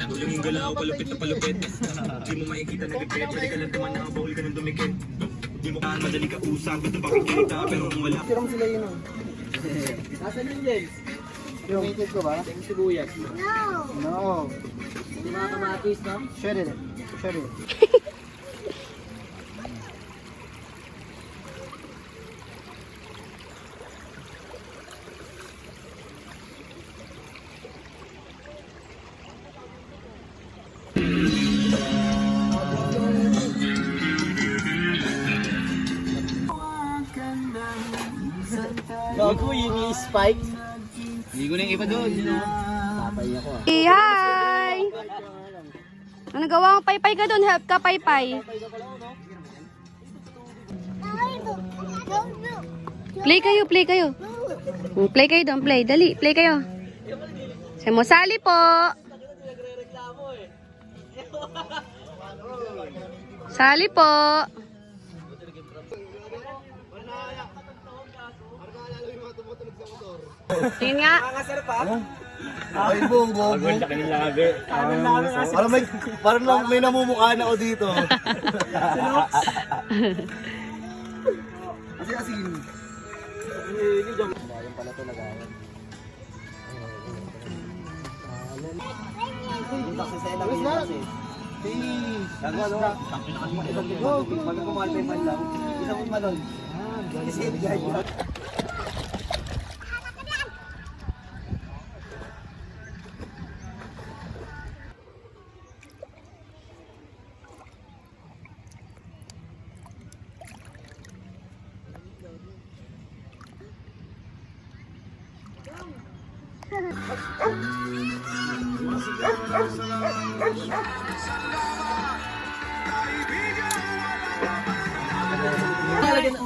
Tulong yung galaw, palupit na palupit. Di mo makikita na gagawin, balik ka lang naman nakabahol ka ng dumikit. Di mo kaan madali ka usap, gusto pakikita, pero kung wala. Tira mo sila yun o. Nasaan yung James? Yung native ko ba? Yung sibuyas. No. Yung mga kamatis, no? Share it. Share it. Gago, yun yung spike. Hindi ko na yung iba doon. Papay ako ah. Hey, hi! Ano gawa mo? Paypay ka doon. Help ka, paypay. Play kayo, play kayo. Play kayo doon, play. Dali, play kayo. Sabi mo, sali po. Sali po. Yun nga. Ay, bobo. Parang lang may namumukha na ako dito. Kasi. Bayan pala ito nagawan. Yung taxi sa ilang yung taxi. Gago ano? Pag kumalpay man lang, isang mo malon. Kasi ibigay mo.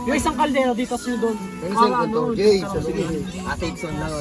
Yung isang kaldero dito, doon. Yung isang kaldero, Jay. Sige, save son lang.